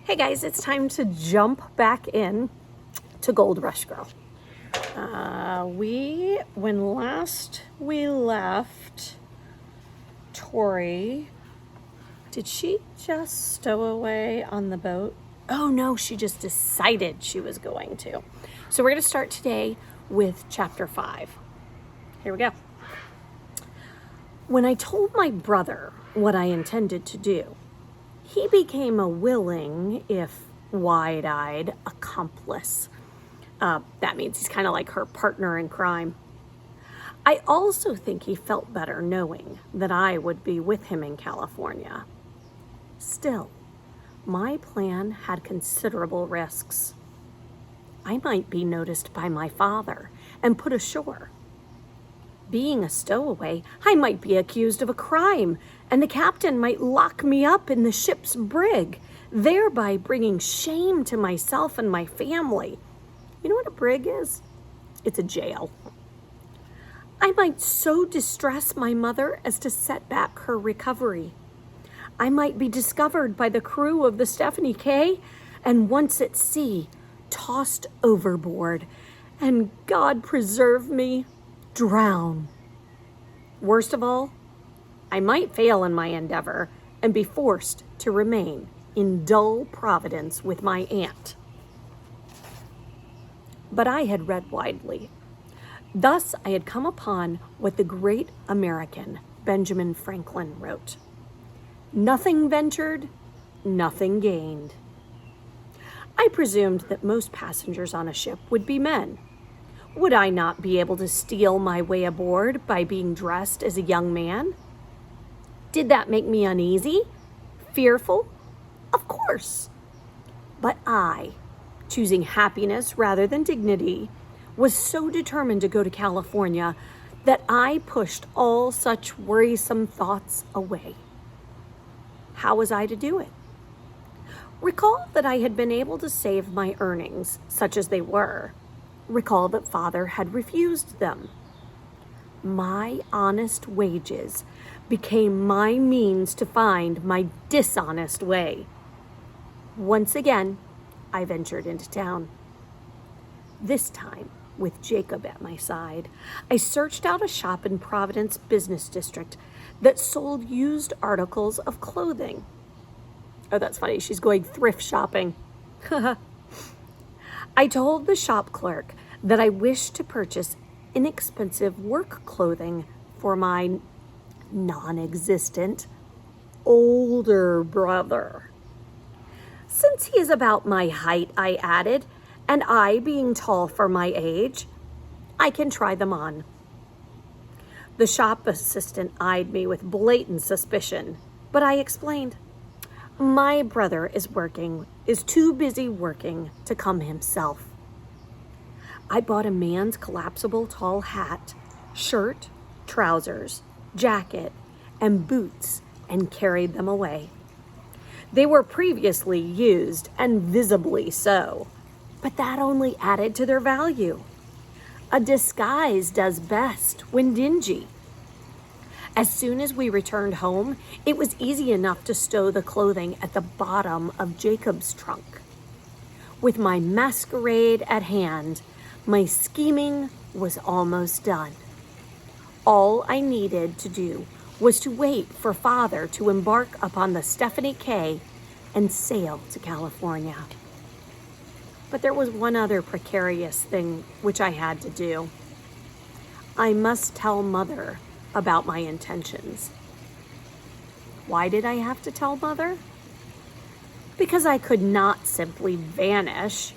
Hey guys, it's time to jump back in to Gold Rush Girl. When last we left Tori, did she just stow away on the boat? Oh no, she just decided she was going to. So we're going to start today with chapter 5. Here we go. When I told my brother what I intended to do, he became a willing, if wide-eyed, accomplice. That means he's kind of like her partner in crime. I also think he felt better knowing that I would be with him in California. Still, my plan had considerable risks. I might be noticed by my father and put ashore. Being a stowaway, I might be accused of a crime, and the captain might lock me up in the ship's brig, thereby bringing shame to myself and my family. You know what a brig is? It's a jail. I might so distress my mother as to set back her recovery. I might be discovered by the crew of the Stephanie K, and once at sea, tossed overboard, and God preserve me, drown. Worst of all, I might fail in my endeavor and be forced to remain in dull Providence with my aunt. But I had read widely. Thus I had come upon what the great American Benjamin Franklin wrote. Nothing ventured, nothing gained. I presumed that most passengers on a ship would be men. Would I not be able to steal my way aboard by being dressed as a young man? Did that make me uneasy? Fearful? Of course. But I, choosing happiness rather than dignity, was so determined to go to California that I pushed all such worrisome thoughts away. How was I to do it? Recall that I had been able to save my earnings, such as they were. Recall that Father had refused them. My honest wages became my means to find my dishonest way. Once again, I ventured into town. This time, with Jacob at my side, I searched out a shop in Providence Business District that sold used articles of clothing. Oh, that's funny. She's going thrift shopping. I told the shop clerk that I wished to purchase inexpensive work clothing for my non-existent older brother. Since he is about my height, I added, and I being tall for my age, I can try them on. The shop assistant eyed me with blatant suspicion, but I explained, my brother is too busy working to come himself. I bought a man's collapsible tall hat, shirt, trousers, jacket, and boots and carried them away. They were previously used and visibly so, but that only added to their value. A disguise does best when dingy. As soon as we returned home, it was easy enough to stow the clothing at the bottom of Jacob's trunk. With my masquerade at hand, my scheming was almost done. All I needed to do was to wait for Father to embark upon the Stephanie K and sail to California. But there was one other precarious thing which I had to do. I must tell Mother about my intentions. Why did I have to tell Mother? Because I could not simply vanish.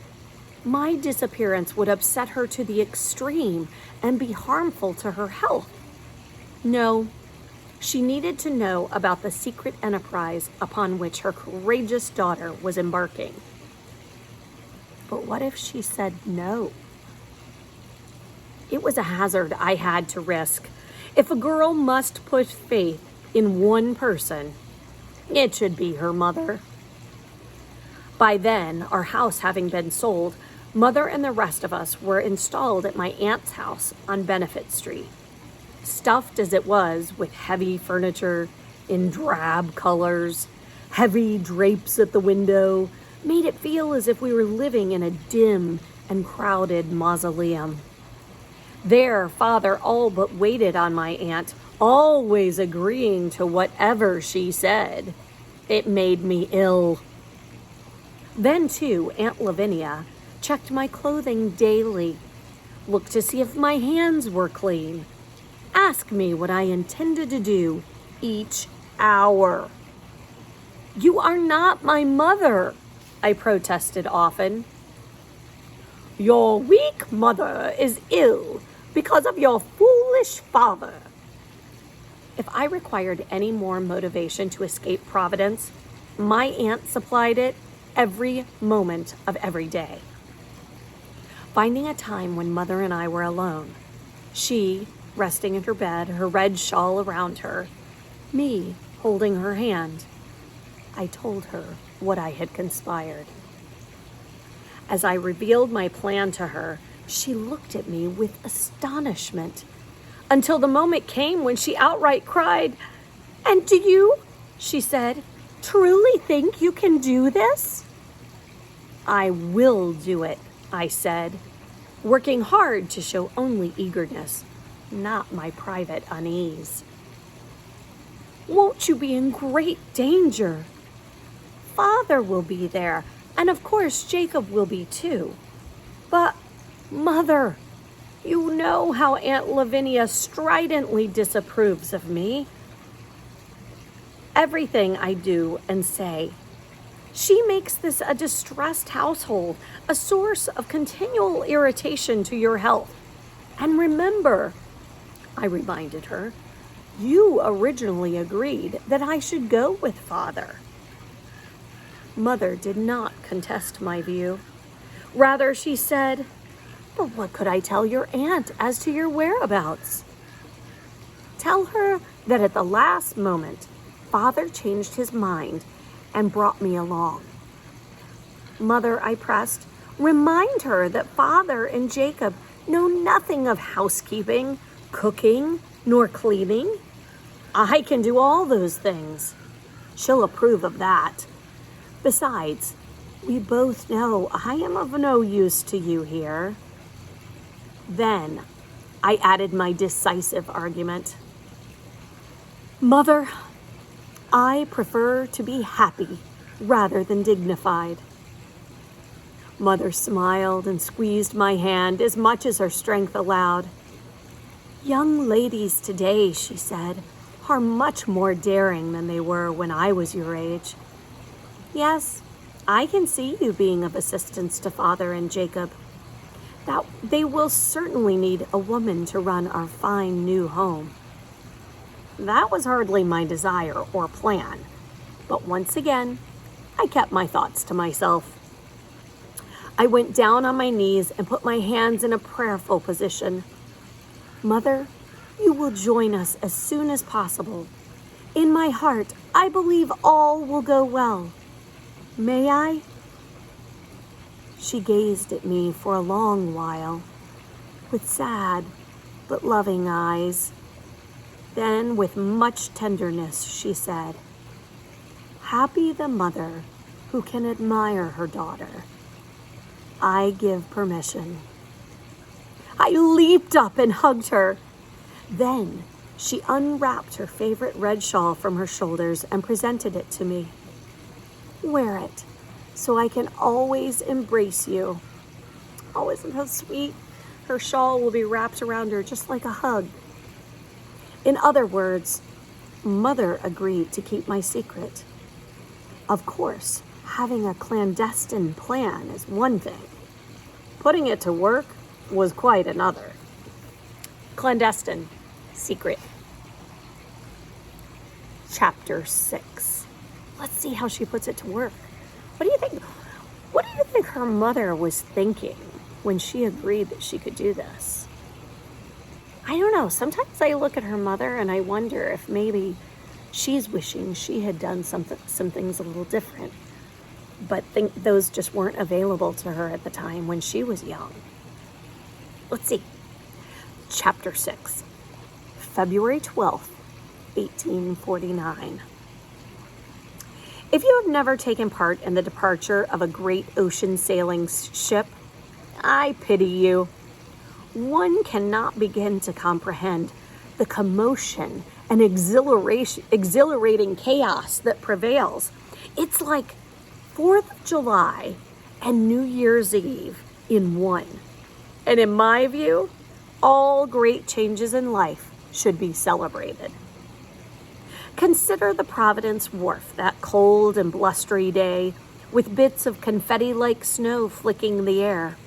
My disappearance would upset her to the extreme and be harmful to her health. No, she needed to know about the secret enterprise upon which her courageous daughter was embarking. But what if she said no? It was a hazard I had to risk. If a girl must put faith in one person, it should be her mother. By then, our house having been sold, Mother and the rest of us were installed at my aunt's house on Benefit Street. Stuffed as it was with heavy furniture in drab colors, heavy drapes at the window, made it feel as if we were living in a dim and crowded mausoleum. There, Father all but waited on my aunt, always agreeing to whatever she said. It made me ill. Then, too, Aunt Lavinia checked my clothing daily, looked to see if my hands were clean, asked me what I intended to do each hour. "You are not my mother," I protested often. "Your weak mother is ill because of your foolish father." If I required any more motivation to escape Providence, my aunt supplied it every moment of every day. Finding a time when Mother and I were alone, she resting in her bed, her red shawl around her, me holding her hand, I told her what I had conspired. As I revealed my plan to her, she looked at me with astonishment until the moment came when she outright cried, "And do you," she said, "truly think you can do this?" "I will do it," I said, working hard to show only eagerness, not my private unease. "Won't you be in great danger? Father will be there, and of course Jacob will be too. But, Mother, you know how Aunt Lavinia stridently disapproves of me. Everything I do and say. She makes this a distressed household, a source of continual irritation to your health. And remember," I reminded her, "you originally agreed that I should go with Father." Mother did not contest my view. Rather, she said, "But what could I tell your aunt as to your whereabouts?" "Tell her that at the last moment, Father changed his mind and brought me along." "Mother," I pressed, "remind her that Father and Jacob know nothing of housekeeping, cooking, nor cleaning. I can do all those things. She'll approve of that. Besides, we both know I am of no use to you here." Then I added my decisive argument. "Mother, I prefer to be happy rather than dignified." Mother smiled and squeezed my hand as much as her strength allowed. "Young ladies today," she said, "are much more daring than they were when I was your age. Yes, I can see you being of assistance to Father and Jacob. That they will certainly need a woman to run our fine new home." That was hardly my desire or plan, but once again, I kept my thoughts to myself. I went down on my knees and put my hands in a prayerful position. "Mother, you will join us as soon as possible. In my heart, I believe all will go well. May I?" She gazed at me for a long while, with sad but loving eyes. Then, with much tenderness, she said, "Happy the mother who can admire her daughter. I give permission." I leaped up and hugged her. Then she unwrapped her favorite red shawl from her shoulders and presented it to me. "Wear it, so I can always embrace you." Oh, isn't that sweet? Her shawl will be wrapped around her just like a hug. In other words, Mother agreed to keep my secret. Of course, having a clandestine plan is one thing. Putting it to work was quite another. Clandestine, secret. Chapter 6. Let's see how she puts it to work. What do you think? What do you think her mother was thinking when she agreed that she could do this? I don't know. Sometimes I look at her mother and I wonder if maybe she's wishing she had done some things a little different, but think those just weren't available to her at the time when she was young. Let's see. Chapter 6. February 12th, 1849. If you have never taken part in the departure of a great ocean sailing ship, I pity you. One cannot begin to comprehend the commotion and exhilarating chaos that prevails. It's like 4th of July and New Year's Eve in one. And in my view, all great changes in life should be celebrated. Consider the Providence Wharf that cold and blustery day, with bits of confetti-like snow flicking the air.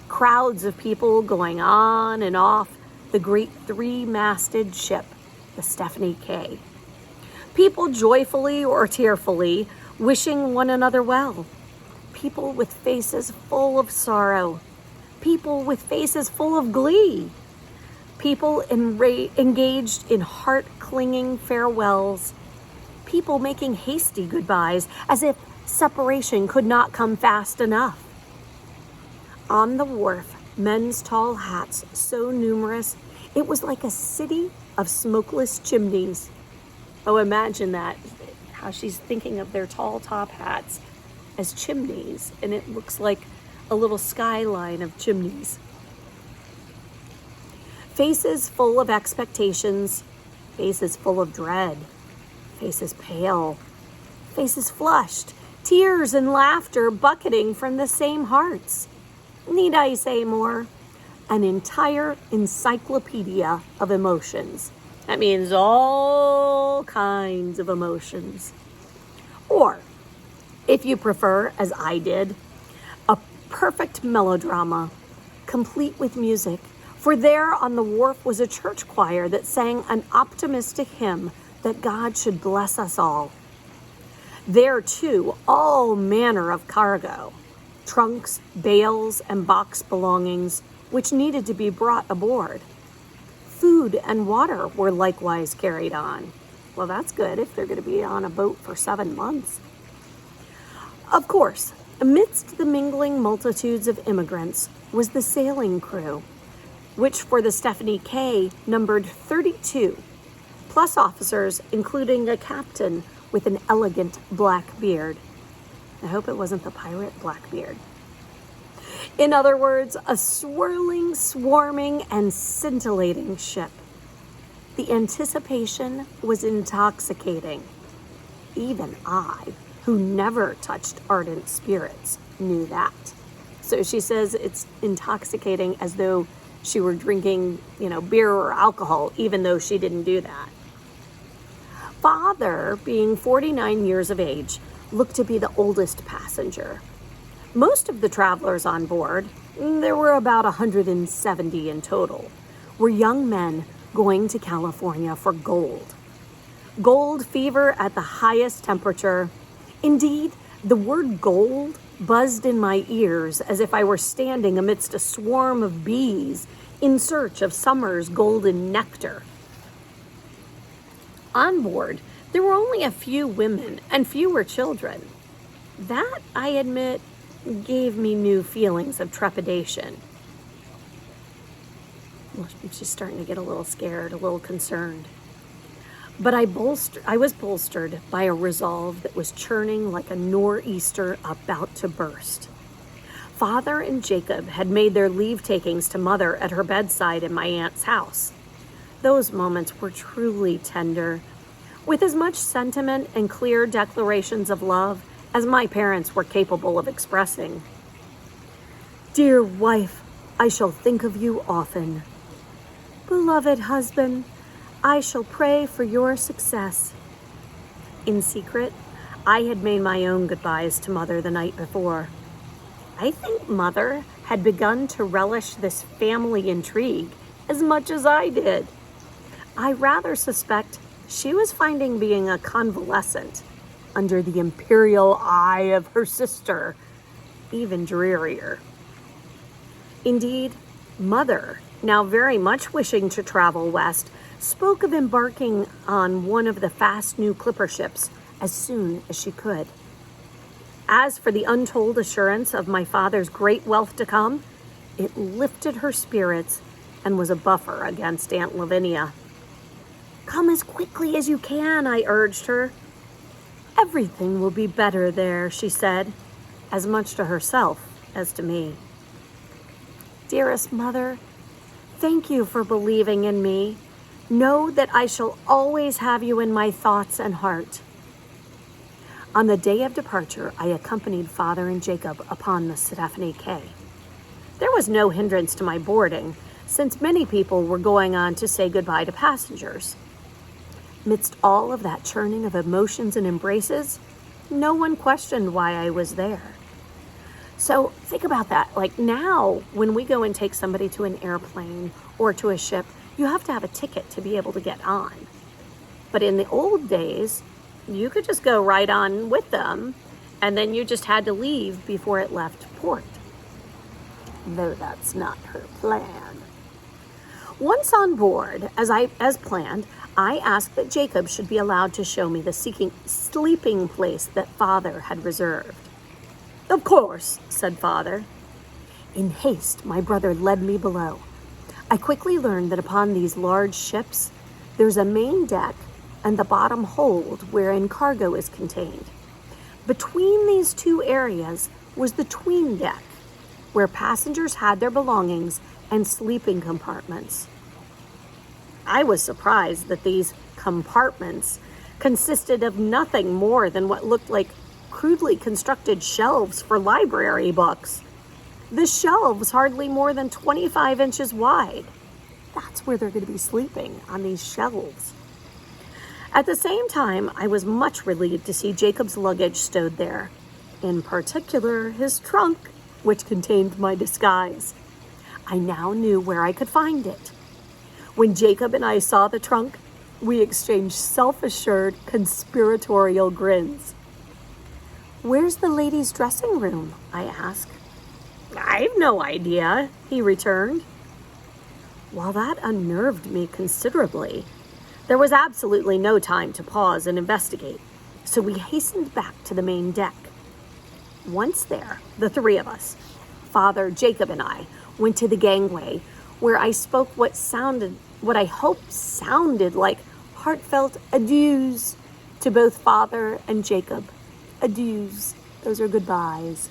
Crowds of people going on and off the great three-masted ship, the Stephanie K. People joyfully or tearfully wishing one another well. People with faces full of sorrow. People with faces full of glee. People engaged in heart-clinging farewells. People making hasty goodbyes as if separation could not come fast enough. On the wharf, men's tall hats so numerous, it was like a city of smokeless chimneys. Oh, imagine that, how she's thinking of their tall top hats as chimneys, and it looks like a little skyline of chimneys. Faces full of expectations, faces full of dread, faces pale, faces flushed, tears and laughter bucketing from the same hearts. Need I say more? An entire encyclopedia of emotions. That means all kinds of emotions. Or, if you prefer, as I did, a perfect melodrama, complete with music. For there on the wharf was a church choir that sang an optimistic hymn that God should bless us all. There, too, all manner of cargo, trunks, bales, and box belongings, which needed to be brought aboard. Food and water were likewise carried on. Well, that's good if they're going to be on a boat for 7 months. Of course, amidst the mingling multitudes of immigrants was the sailing crew, which for the Stephanie K numbered 32, plus officers, including a captain with an elegant black beard. I hope it wasn't the pirate Blackbeard. In other words, a swirling, swarming, and scintillating ship. The anticipation was intoxicating. Even I, who never touched ardent spirits, knew that. So she says it's intoxicating as though she were drinking, beer or alcohol, even though she didn't do that. Father, being 49 years of age, looked to be the oldest passenger. Most of the travelers on board, there were about 170 in total, were young men going to California for gold. Gold fever at the highest temperature. Indeed, the word gold buzzed in my ears as if I were standing amidst a swarm of bees in search of summer's golden nectar. On board, there were only a few women and fewer children. That, I admit, gave me new feelings of trepidation. Well, she's starting to get a little scared, a little concerned. But I was bolstered by a resolve that was churning like a nor'easter about to burst. Father and Jacob had made their leave-takings to Mother at her bedside in my aunt's house. Those moments were truly tender, with as much sentiment and clear declarations of love as my parents were capable of expressing. Dear wife, I shall think of you often. Beloved husband, I shall pray for your success. In secret, I had made my own goodbyes to Mother the night before. I think Mother had begun to relish this family intrigue as much as I did. I rather suspect she was finding being a convalescent under the imperial eye of her sister even drearier. Indeed, Mother, now very much wishing to travel west, spoke of embarking on one of the fast new clipper ships as soon as she could. As for the untold assurance of my father's great wealth to come, it lifted her spirits and was a buffer against Aunt Lavinia. Come as quickly as you can, I urged her. Everything will be better there, she said, as much to herself as to me. Dearest mother, thank you for believing in me. Know that I shall always have you in my thoughts and heart. On the day of departure, I accompanied Father and Jacob upon the Stephanie Quay. There was no hindrance to my boarding, since many people were going on to say goodbye to passengers. Amidst all of that churning of emotions and embraces, no one questioned why I was there. So think about that. Like now, when we go and take somebody to an airplane or to a ship, you have to have a ticket to be able to get on. But in the old days, you could just go right on with them, and then you just had to leave before it left port. Though that's not her plan. Once on board, as planned, I asked that Jacob should be allowed to show me the sleeping place that Father had reserved. Of course, said Father. In haste, my brother led me below. I quickly learned that upon these large ships, there's a main deck and the bottom hold wherein cargo is contained. Between these two areas was the 'tween deck, where passengers had their belongings and sleeping compartments. I was surprised that these compartments consisted of nothing more than what looked like crudely constructed shelves for library books. The shelves hardly more than 25 inches wide. That's where they're going to be sleeping, on these shelves. At the same time, I was much relieved to see Jacob's luggage stowed there. In particular, his trunk, which contained my disguise. I now knew where I could find it. When Jacob and I saw the trunk, we exchanged self-assured, conspiratorial grins. Where's the ladies' dressing room? I asked. I've no idea, he returned. While that unnerved me considerably, there was absolutely no time to pause and investigate, so we hastened back to the main deck. Once there, the three of us, Father, Jacob, and I, went to the gangway, where I spoke what I hoped sounded like heartfelt adieus to both Father and Jacob. Adieus, those are goodbyes.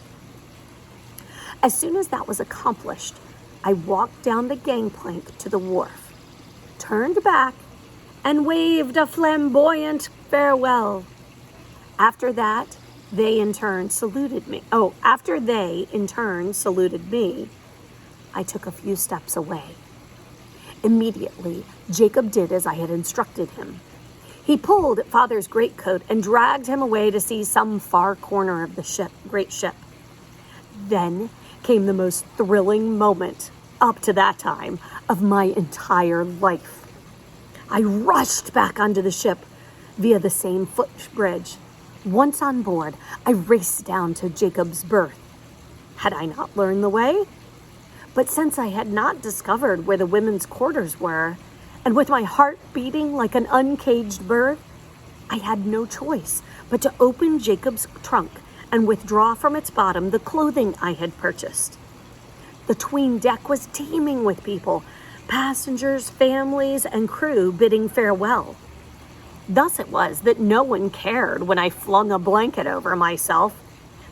As soon as that was accomplished, I walked down the gangplank to the wharf, turned back, and waved a flamboyant farewell. After they in turn saluted me, I took a few steps away. Immediately, Jacob did as I had instructed him. He pulled at Father's greatcoat and dragged him away to see some far corner of the great ship. Then came the most thrilling moment, up to that time, of my entire life. I rushed back onto the ship via the same footbridge. Once on board, I raced down to Jacob's berth. Had I not learned the way? But since I had not discovered where the women's quarters were, and with my heart beating like an uncaged bird, I had no choice but to open Jacob's trunk and withdraw from its bottom the clothing I had purchased. The 'tween deck was teeming with people, passengers, families, and crew bidding farewell. Thus it was that no one cared when I flung a blanket over myself.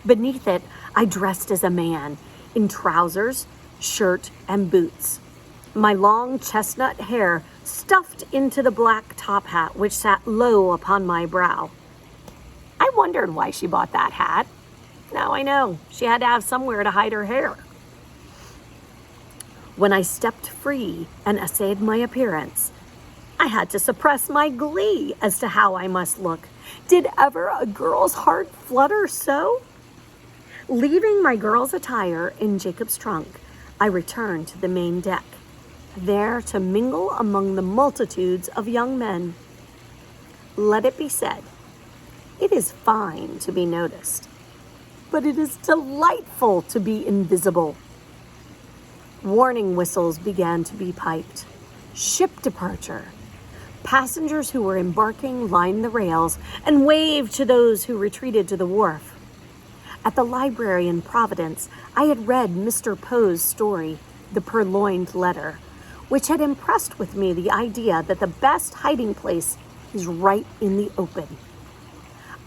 Beneath it, I dressed as a man, in trousers, shirt, and boots. My long chestnut hair stuffed into the black top hat which sat low upon my brow. I wondered why she bought that hat. Now I know, she had to have somewhere to hide her hair. When I stepped free and essayed my appearance, I had to suppress my glee as to how I must look. Did ever a girl's heart flutter so? Leaving my girl's attire in Jacob's trunk, I returned to the main deck, there to mingle among the multitudes of young men. Let it be said, it is fine to be noticed, but it is delightful to be invisible. Warning whistles began to be piped. Ship departure. Passengers who were embarking lined the rails and waved to those who retreated to the wharf. At the library in Providence, I had read Mr. Poe's story, The Purloined Letter, which had impressed with me the idea that the best hiding place is right in the open.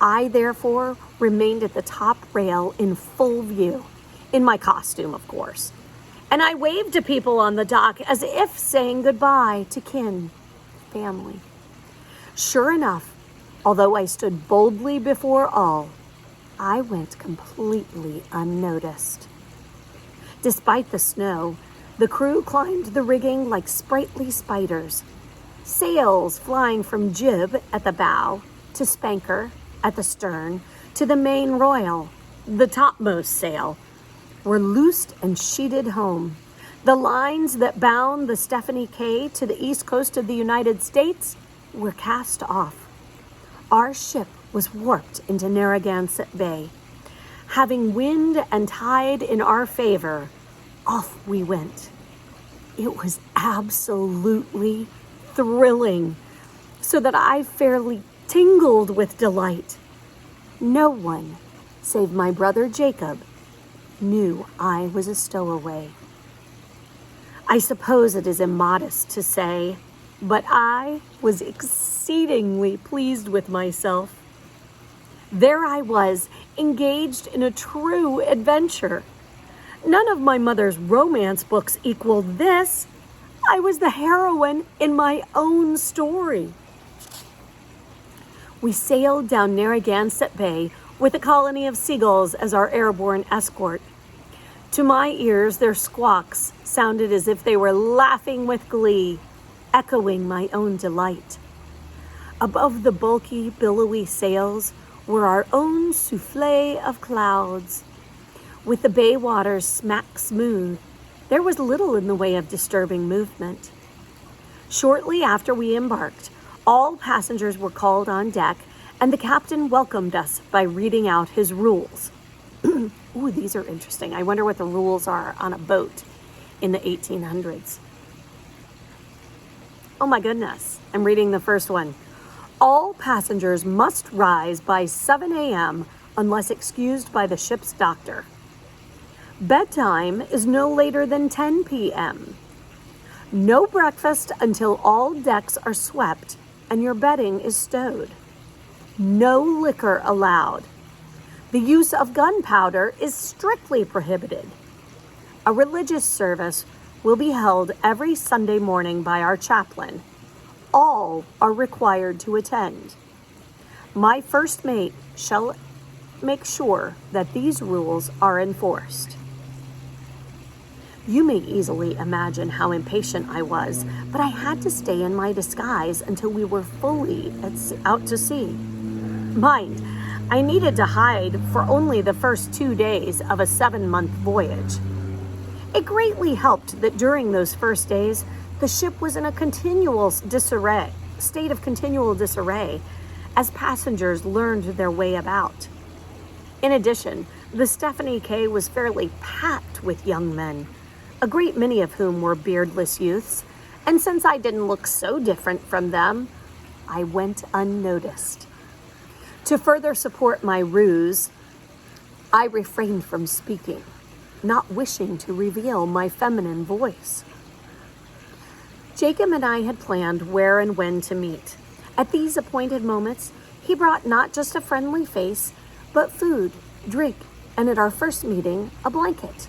I, therefore, remained at the top rail in full view, in my costume, of course. And I waved to people on the dock as if saying goodbye to kin, family. Sure enough, although I stood boldly before all, I went completely unnoticed. Despite the snow, the crew climbed the rigging like sprightly spiders, sails flying from jib at the bow to spanker at the stern to the main royal, the topmost sail, were loosed and sheeted home. The lines that bound the Stephanie K to the east coast of the United States were cast off. Our ship was warped into Narragansett Bay. Having wind and tide in our favor, off we went. It was absolutely thrilling, so that I fairly tingled with delight. No one, save my brother Jacob, knew I was a stowaway. I suppose it is immodest to say, but I was exceedingly pleased with myself. There I was, engaged in a true adventure. None of my mother's romance books equaled this. I was the heroine in my own story. We sailed down Narragansett Bay with a colony of seagulls as our airborne escort. To my ears, their squawks sounded as if they were laughing with glee, echoing my own delight. Above the bulky, billowy sails were our own souffle of clouds. With the bay waters smack smooth, there was little in the way of disturbing movement. Shortly after we embarked, all passengers were called on deck, and the captain welcomed us by reading out his rules. Ooh, these are interesting. I wonder what the rules are on a boat in the 1800s. Oh my goodness, I'm reading the first one. All passengers must rise by 7 a.m. unless excused by the ship's doctor. Bedtime is no later than 10 p.m. No breakfast until all decks are swept and your bedding is stowed. No liquor allowed. The use of gunpowder is strictly prohibited. A religious service will be held every Sunday morning by our chaplain. All are required to attend. My first mate shall make sure that these rules are enforced. You may easily imagine how impatient I was, but I had to stay in my disguise until we were fully out to sea. Mind, I needed to hide for only the first 2 days of a 7-month voyage. It greatly helped that during those first days, the ship was in a state of continual disarray, as passengers learned their way about. In addition, the Stephanie K was fairly packed with young men, a great many of whom were beardless youths, and since I didn't look so different from them, I went unnoticed. To further support my ruse, I refrained from speaking, not wishing to reveal my feminine voice. Jacob and I had planned where and when to meet. At these appointed moments, he brought not just a friendly face, but food, drink, and at our first meeting, a blanket.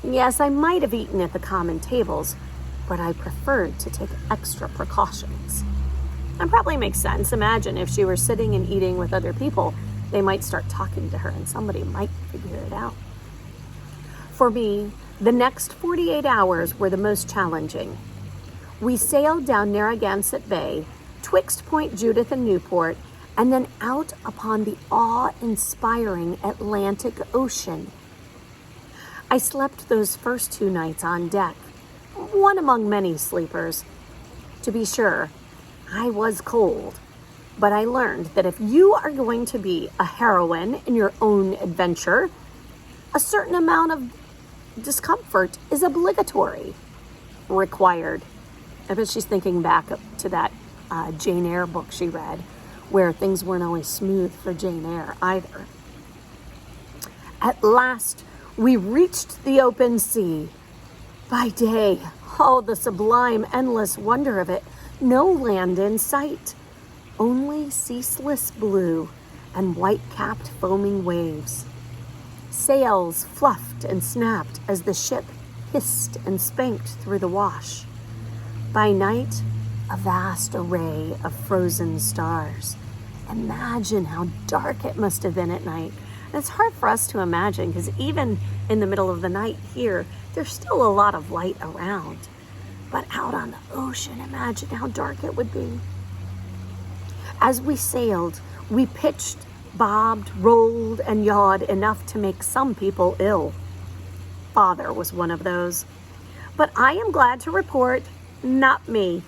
Yes, I might have eaten at the common tables, but I preferred to take extra precautions. It probably makes sense. Imagine if she were sitting and eating with other people, they might start talking to her and somebody might figure it out. For me, the next 48 hours were the most challenging. We sailed down Narragansett Bay, twixt Point Judith and Newport, and then out upon the awe-inspiring Atlantic Ocean. I slept those first 2 nights on deck, one among many sleepers. To be sure, I was cold, but I learned that if you are going to be a heroine in your own adventure, a certain amount of discomfort is obligatory, required. I bet she's thinking back up to that Jane Eyre book she read, where things weren't always smooth for Jane Eyre either. At last, we reached the open sea. By day, oh, the sublime, endless wonder of it, no land in sight, only ceaseless blue and white-capped foaming waves. Sails fluffed and snapped as the ship hissed and spanked through the wash. By night, a vast array of frozen stars. Imagine how dark it must have been at night. And it's hard for us to imagine because even in the middle of the night here, there's still a lot of light around. But out on the ocean, imagine how dark it would be. As we sailed, we pitched, bobbed, rolled, and yawed enough to make some people ill. Father was one of those. But I am glad to report, not me.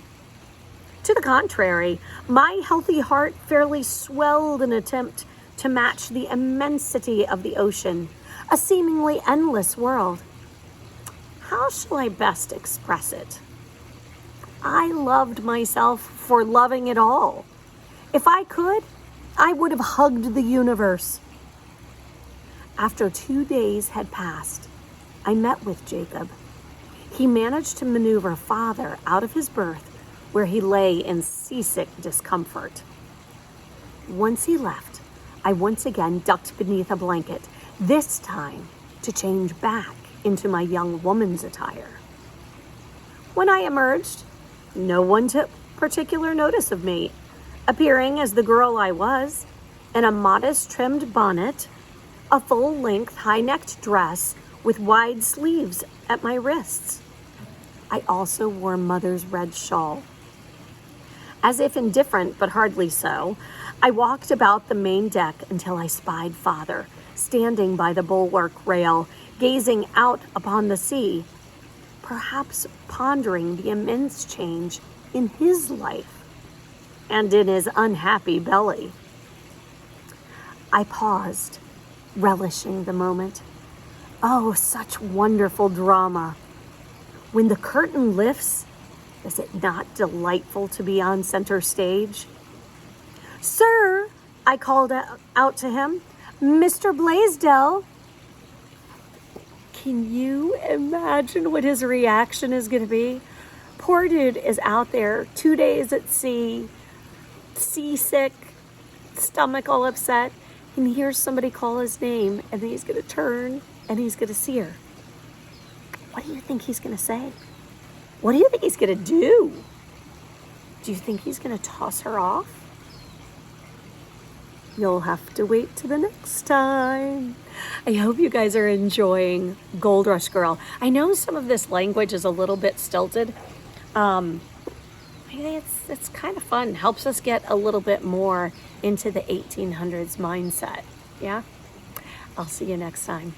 To the contrary, my healthy heart fairly swelled in an attempt to match the immensity of the ocean, a seemingly endless world. How shall I best express it? I loved myself for loving it all. If I could, I would have hugged the universe. After 2 days had passed, I met with Jacob. He managed to maneuver Father out of his berth, where he lay in seasick discomfort. Once he left, I once again ducked beneath a blanket, this time to change back into my young woman's attire. When I emerged, no one took particular notice of me, appearing as the girl I was, in a modest trimmed bonnet, a full-length high-necked dress with wide sleeves at my wrists. I also wore Mother's red shawl. As if indifferent, but hardly so, I walked about the main deck until I spied Father, standing by the bulwark rail, gazing out upon the sea, perhaps pondering the immense change in his life and in his unhappy belly. I paused, relishing the moment. Oh, such wonderful drama. When the curtain lifts, is it not delightful to be on center stage? "Sir," I called out to him, "Mr. Blaisdell." Can you imagine what his reaction is going to be? Poor dude is out there 2 days at sea, seasick, stomach all upset, and he hears somebody call his name, and then he's going to turn and he's going to see her. What do you think he's going to say? What do you think he's going to do? Do you think he's going to toss her off? You'll have to wait till the next time. I hope you guys are enjoying Gold Rush Girl. I know some of this language is a little bit stilted. It's kind of fun. Helps us get a little bit more into the 1800s mindset. Yeah? I'll see you next time.